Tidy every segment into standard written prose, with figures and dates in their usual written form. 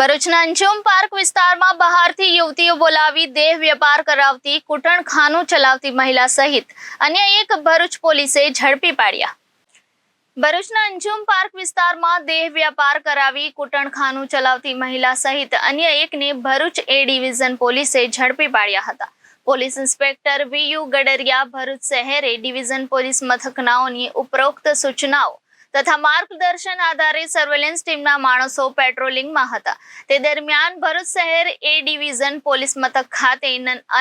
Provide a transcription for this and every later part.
ભરૂચના અંજુમ પાર્ક વિસ્તારમાં બહારથી યુવતીઓ બોલાવી દેહ વેપાર કરાવતી કૂટણખાનું ચલાવતી મહિલા સહિત અન્ય એક ભરૂચ પોલીસે ઝડપી પાડ્યા। ભરૂચના અંજુમ પાર્ક વિસ્તારમાં દેહ વ્યાપાર કરાવી કૂટણખાનું ચલાવતી મહિલા સહિત અન્ય એકને ભરૂચ એ ડિવિઝન પોલીસે ઝડપી પાડ્યા હતા। Police inspector V U Gadariya Bharuch શહેરે ડિવિઝન પોલીસ મથકનાઓની ઉપરોક્ત સૂચનાઓ તથા માર્ગદર્શન આધારે સર્વેલન્સ ટીમના માણસો પેટ્રોલિંગમાં હતા। તે દરમિયાન ભરૂચ શહેર એ ડિવિઝન પોલીસ મથક ખાતે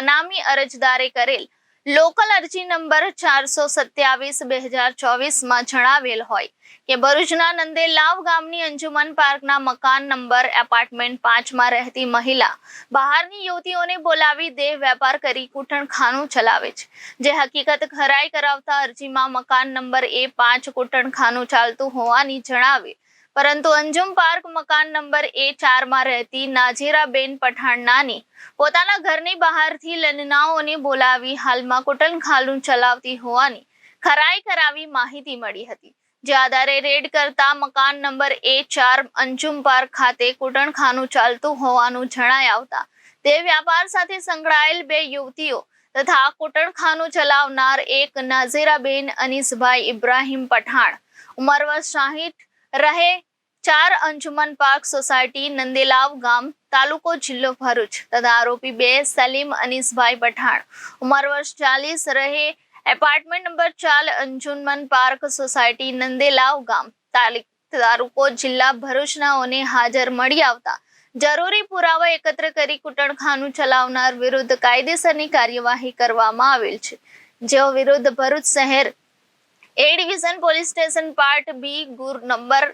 અનામી અરજદારે કરેલ લોકલ અરજી નંબર 427/2024 જણાવેલ હોય કે ભરૂચના નંદેલાવ ગામની અંજુમન પાર્કના મકાન નંબર એપાર્ટમેન્ટ 5 રહેતી મહિલા બહારની યુવતીઓને બોલાવી દેહ વેપાર કરી કૂટણખાનું ચલાવે છે। જે હકીકત ખરાઈ કરાવતા અરજીમાં મકાન નંબર A5 કૂટણખાનું ચાલતું હોવાની જણાવે, પરંતુ અંજુમ પાર્ક મકાન નંબર A4 રહેતી નાઝીરાબેન પઠાણ નાની પોતાના ઘરની બહારથી લનનાઓને બોલાવી હાલમાં કૂટણખાનું ચલાવતી હોવાની ખરાઈ કરાવી માહિતી મળી હતી। જે આધારે રેડ કરતા મકાન નંબર A4 અંજુમ પાર્ક ખાતે કૂટણખાનું ચાલતું હોવાનું જણાઈ આવતા તે વ્યાપાર સાથે સંકળાયેલ 2 યુવતીઓ તથા કૂટણખાનું ચલાવનાર એક નાઝીરાબેન અનીસભાઈ ઇબ્રાહીમ પઠાણ ઉંમર વર્ષ 60 રહે 4 અંજુમન પાર્ક સોસાયટી નંદેલાવ ગામ તાલુકો જિલ્લો ભરૂચ તથા આરોપી 2 સલીમ અનીસભાઈ પઠાણ ઉંમર વર્ષ 40 રહે apartment number 4 Anjuman park society Nandelav ગામ તાલુકો જિલ્લા ભરૂચનાઓને હાજર મળી આવતા જરૂરી પુરાવા એકત્ર કરી કૂટણખાનું ચલાવનાર વિરુદ્ધ કાયદેસરની કાર્યવાહી કરવામાં આવેલ છે। જેઓ વિરુદ્ધ ભરૂચ શહેર A division police station part B ગુર નંબર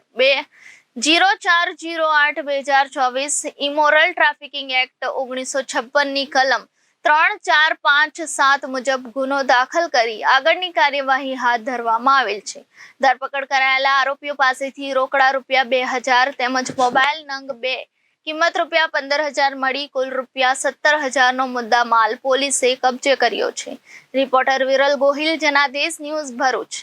0408/2024 ઇમોરલ ટ્રાફિકિંગ એક્ટ 1956 ની કલમ 3, 4, 5, 7 મુજબ ગુનો દાખલ કરી આગળની કાર્યવાહી હાથ ધરવામાં આવેલ છે। ધરપકડ કરાયેલા આરોપીઓ પાસેથી રોકડા ₹2000 તેમજ મોબાઈલ નંગ 2 કિંમત ₹15,000 મળી કુલ ₹17,000 નો મુદ્દા માલ પોલીસે કબજે કર્યો છે। Reporter Viral Gohil, Janadesh news, Bharuch.